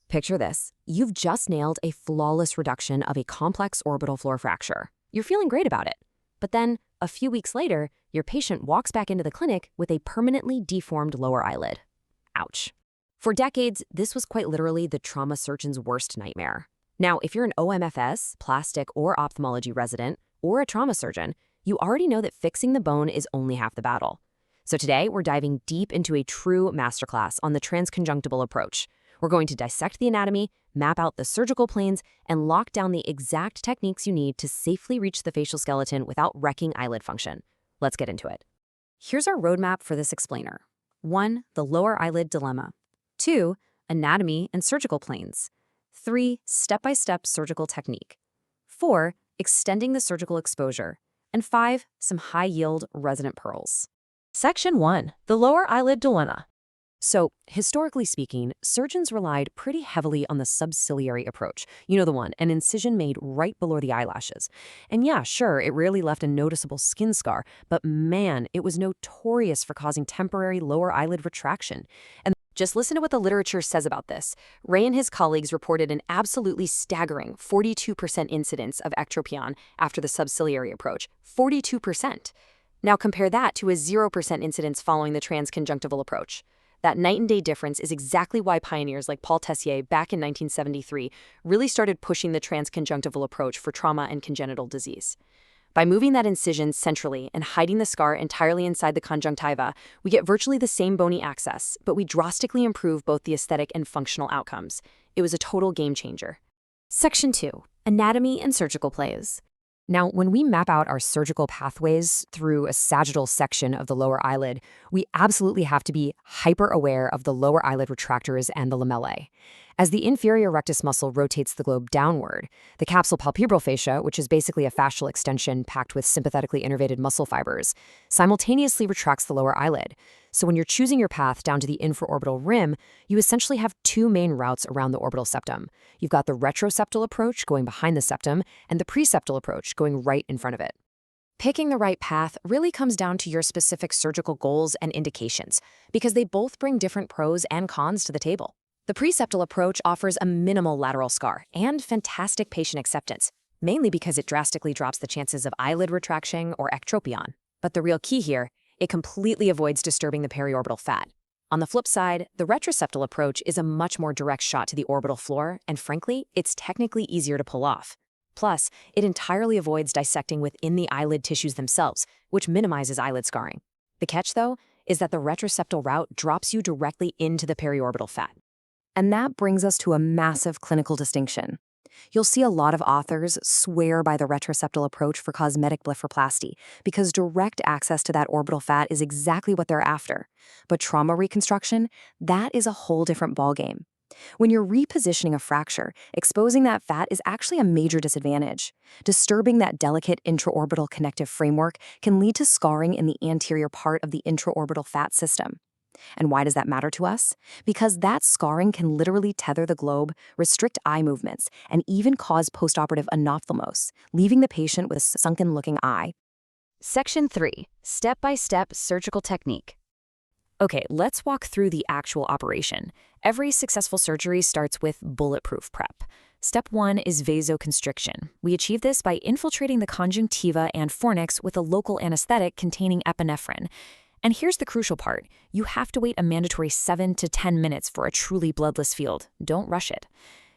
Picture this. You've just nailed a flawless reduction of a complex orbital floor fracture. You're feeling great about it. But then, a few weeks later, your patient walks back into the clinic with a permanently deformed lower eyelid. Ouch. For decades, this was quite literally the trauma surgeon's worst nightmare. Now, if you're an OMFS, plastic or ophthalmology resident, or a trauma surgeon, you already know that fixing the bone is only half the battle. So today, we're diving deep into a true masterclass on the transconjunctival approach. We're going to dissect the anatomy, map out the surgical planes, and lock down the exact techniques you need to safely reach the facial skeleton without wrecking eyelid function. Let's get into it. Here's our roadmap for this explainer. 1. The lower eyelid dilemma. 2. Anatomy and surgical planes. 3. Step-by-step surgical technique. 4. Extending the surgical exposure. And 5. Some high-yield resident pearls. Section 1. The lower eyelid dilemma. So, historically speaking, surgeons relied pretty heavily on the subciliary approach. You know the one, an incision made right below the eyelashes. And yeah, sure, it rarely left a noticeable skin scar, but man, it was notorious for causing temporary lower eyelid retraction. And just listen to what the literature says about this. Ray and his colleagues reported an absolutely staggering 42% incidence of ectropion after the subciliary approach. 42%. Now compare that to a 0% incidence following the transconjunctival approach. That night and day difference is exactly why pioneers like Paul Tessier back in 1973 really started pushing the transconjunctival approach for trauma and congenital disease. By moving that incision centrally and hiding the scar entirely inside the conjunctiva, we get virtually the same bony access, but we drastically improve both the aesthetic and functional outcomes. It was a total game changer. Section 2. Anatomy and surgical plays. Now, when we map out our surgical pathways through a sagittal section of the lower eyelid, we absolutely have to be hyper-aware of the lower eyelid retractors and the lamellae. As the inferior rectus muscle rotates the globe downward, the capsule palpebral fascia, which is basically a fascial extension packed with sympathetically innervated muscle fibers, simultaneously retracts the lower eyelid. So when you're choosing your path down to the infraorbital rim, you essentially have two main routes around the orbital septum. You've got the retroseptal approach going behind the septum and the preseptal approach going right in front of it. Picking the right path really comes down to your specific surgical goals and indications, because they both bring different pros and cons to the table. The preseptal approach offers a minimal lateral scar and fantastic patient acceptance, mainly because it drastically drops the chances of eyelid retraction or ectropion. But the real key here, it completely avoids disturbing the periorbital fat. On the flip side, the retroseptal approach is a much more direct shot to the orbital floor, and frankly, it's technically easier to pull off. Plus, it entirely avoids dissecting within the eyelid tissues themselves, which minimizes eyelid scarring. The catch, though, is that the retroseptal route drops you directly into the periorbital fat. And that brings us to a massive clinical distinction. You'll see a lot of authors swear by the retroseptal approach for cosmetic blepharoplasty because direct access to that orbital fat is exactly what they're after. But trauma reconstruction, that is a whole different ballgame. When you're repositioning a fracture, exposing that fat is actually a major disadvantage. Disturbing that delicate intraorbital connective framework can lead to scarring in the anterior part of the intraorbital fat system. And why does that matter to us? Because that scarring can literally tether the globe, restrict eye movements, and even cause postoperative anophthalmos, leaving the patient with a sunken-looking eye. Section 3. Step-by-step surgical technique. Okay, let's walk through the actual operation. Every successful surgery starts with bulletproof prep. Step 1 is vasoconstriction. We achieve this by infiltrating the conjunctiva and fornix with a local anesthetic containing epinephrine. And here's the crucial part. You have to wait a mandatory 7 to 10 minutes for a truly bloodless field. Don't rush it.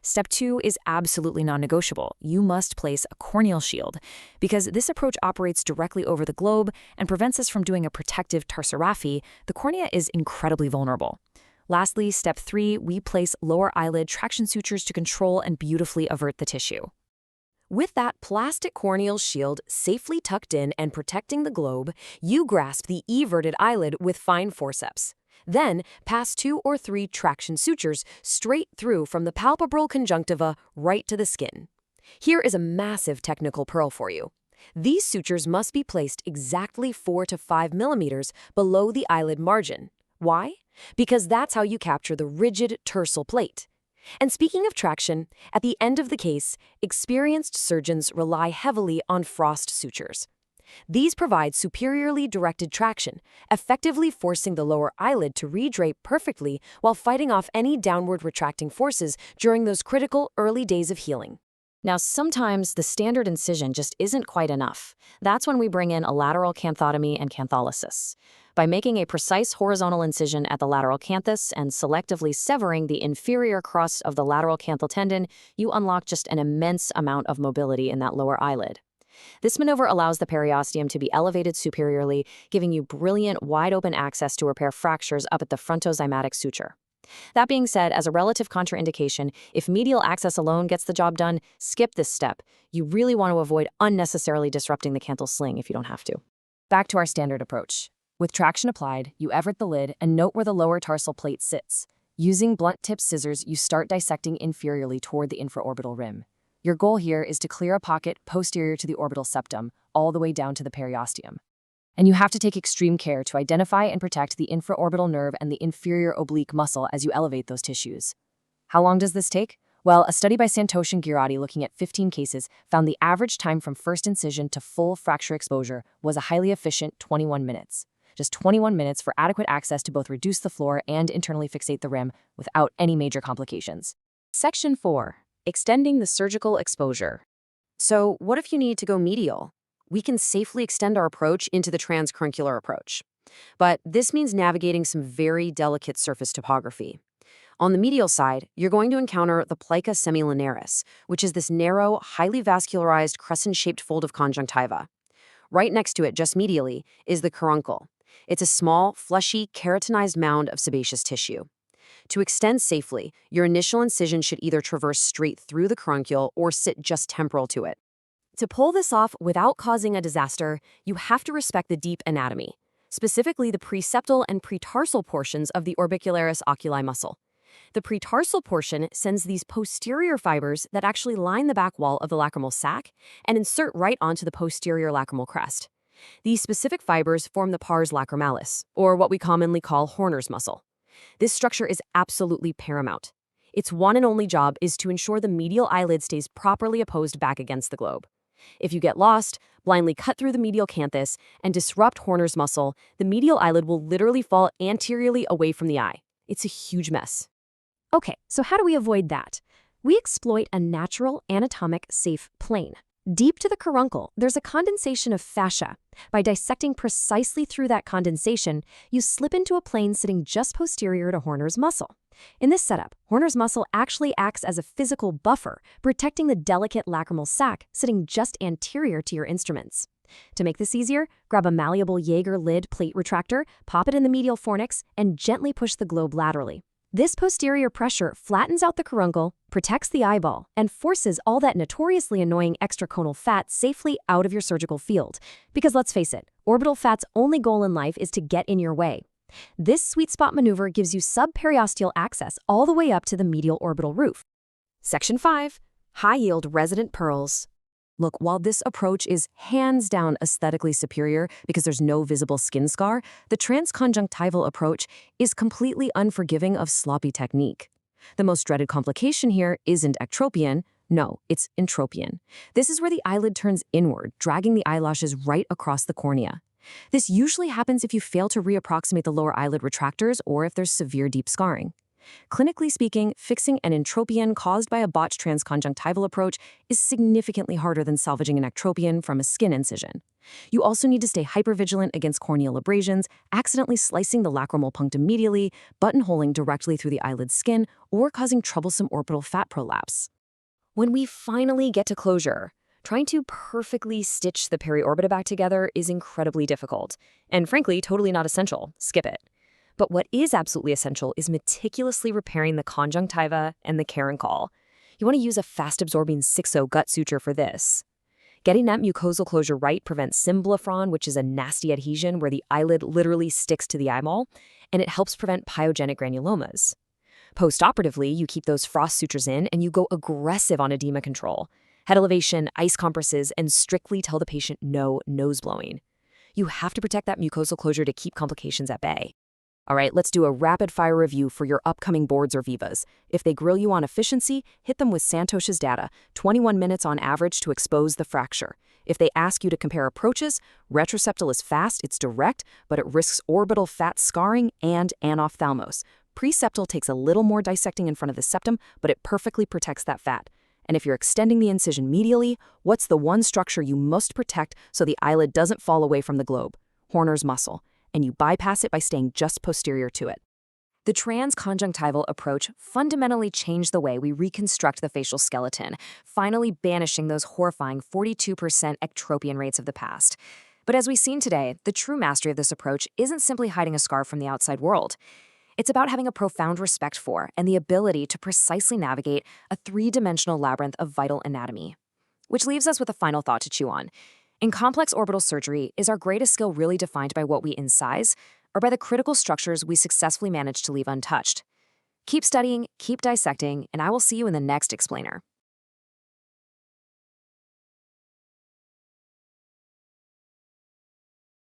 Step 2 is absolutely non-negotiable. You must place a corneal shield, because this approach operates directly over the globe and prevents us from doing a protective tarsorrhaphy. The cornea is incredibly vulnerable. Lastly, step 3, we place lower eyelid traction sutures to control and beautifully avert the tissue. With that plastic corneal shield safely tucked in and protecting the globe, you grasp the everted eyelid with fine forceps. Then, pass 2 or 3 traction sutures straight through from the palpebral conjunctiva right to the skin. Here is a massive technical pearl for you. These sutures must be placed exactly 4 to 5 millimeters below the eyelid margin. Why? Because that's how you capture the rigid tersal plate. And speaking of traction, at the end of the case, experienced surgeons rely heavily on frost sutures. These provide superiorly directed traction, effectively forcing the lower eyelid to redrape perfectly while fighting off any downward retracting forces during those critical early days of healing. Now, sometimes the standard incision just isn't quite enough. That's when we bring in a lateral canthotomy and cantholysis. By making a precise horizontal incision at the lateral canthus and selectively severing the inferior crust of the lateral canthal tendon, you unlock just an immense amount of mobility in that lower eyelid. This maneuver allows the periosteum to be elevated superiorly, giving you brilliant, wide-open access to repair fractures up at the frontozymatic suture. That being said, as a relative contraindication, if medial access alone gets the job done, skip this step. You really want to avoid unnecessarily disrupting the canthal sling if you don't have to. Back to our standard approach. With traction applied, you everett the lid and note where the lower tarsal plate sits. Using blunt-tipped scissors, you start dissecting inferiorly toward the infraorbital rim. Your goal here is to clear a pocket posterior to the orbital septum, all the way down to the periosteum. And you have to take extreme care to identify and protect the infraorbital nerve and the inferior oblique muscle as you elevate those tissues. How long does this take? Well, a study by Santosh and Girardi looking at 15 cases found the average time from first incision to full fracture exposure was a highly efficient 21 minutes. Just 21 minutes for adequate access to both reduce the floor and internally fixate the rim without any major complications. Section 4. Extending the surgical exposure. So, what if you need to go medial? We can safely extend our approach into the transconjunctival approach. But this means navigating some very delicate surface topography. On the medial side, you're going to encounter the plica semilinearis, which is this narrow, highly vascularized crescent-shaped fold of conjunctiva. Right next to it, just medially, is the caruncle. It's a small, fleshy, keratinized mound of sebaceous tissue. To extend safely, your initial incision should either traverse straight through the caruncule or sit just temporal to it. To pull this off without causing a disaster, you have to respect the deep anatomy, specifically the preseptal and pretarsal portions of the orbicularis oculi muscle. The pretarsal portion sends these posterior fibers that actually line the back wall of the lacrimal sac and insert right onto the posterior lacrimal crest. These specific fibers form the pars lacrimalis, or what we commonly call Horner's muscle. This structure is absolutely paramount. Its one and only job is to ensure the medial eyelid stays properly opposed back against the globe. If you get lost, blindly cut through the medial canthus, and disrupt Horner's muscle, the medial eyelid will literally fall anteriorly away from the eye. It's a huge mess. Okay, so how do we avoid that? We exploit a natural, anatomic, safe plane. Deep to the caruncle, there's a condensation of fascia. By dissecting precisely through that condensation, you slip into a plane sitting just posterior to Horner's muscle. In this setup, Horner's muscle actually acts as a physical buffer, protecting the delicate lacrimal sac sitting just anterior to your instruments. To make this easier, grab a malleable Jaeger lid plate retractor, pop it in the medial fornix, and gently push the globe laterally. This posterior pressure flattens out the caruncle, protects the eyeball, and forces all that notoriously annoying extraconal fat safely out of your surgical field. Because let's face it, orbital fat's only goal in life is to get in your way. This sweet spot maneuver gives you subperiosteal access all the way up to the medial orbital roof. Section 5. High-yield resident pearls. Look, while this approach is hands down aesthetically superior because there's no visible skin scar, the transconjunctival approach is completely unforgiving of sloppy technique. The most dreaded complication here isn't ectropion. No, it's entropion. This is where the eyelid turns inward, dragging the eyelashes right across the cornea. This usually happens if you fail to reapproximate the lower eyelid retractors or if there's severe deep scarring. Clinically speaking, fixing an entropion caused by a botched transconjunctival approach is significantly harder than salvaging an ectropion from a skin incision. You also need to stay hypervigilant against corneal abrasions, accidentally slicing the lacrimal punctum medially, buttonholing directly through the eyelid skin, or causing troublesome orbital fat prolapse. When we finally get to closure, trying to perfectly stitch the periorbita back together is incredibly difficult, and frankly, totally not essential. Skip it. But what is absolutely essential is meticulously repairing the conjunctiva and the caruncle. You want to use a fast-absorbing 6-0 gut suture for this. Getting that mucosal closure right prevents symbolofron, which is a nasty adhesion where the eyelid literally sticks to the eyeball, and it helps prevent pyogenic granulomas. Postoperatively, you keep those frost sutures in and you go aggressive on edema control. Head elevation, ice compresses, and strictly tell the patient no nose blowing. You have to protect that mucosal closure to keep complications at bay. All right, let's do a rapid-fire review for your upcoming boards or vivas. If they grill you on efficiency, hit them with Santosh's data, 21 minutes on average to expose the fracture. If they ask you to compare approaches, retroseptal is fast, it's direct, but it risks orbital fat scarring and anophthalmos. Preseptal takes a little more dissecting in front of the septum, but it perfectly protects that fat. And if you're extending the incision medially, what's the one structure you must protect so the eyelid doesn't fall away from the globe? Horner's muscle. And you bypass it by staying just posterior to it. The transconjunctival approach fundamentally changed the way we reconstruct the facial skeleton, finally banishing those horrifying 42% ectropion rates of the past. But as we've seen today, the true mastery of this approach isn't simply hiding a scar from the outside world. It's about having a profound respect for and the ability to precisely navigate a three-dimensional labyrinth of vital anatomy. Which leaves us with a final thought to chew on. In complex orbital surgery, is our greatest skill really defined by what we incise, or by the critical structures we successfully manage to leave untouched? Keep studying, keep dissecting, and I will see you in the next explainer.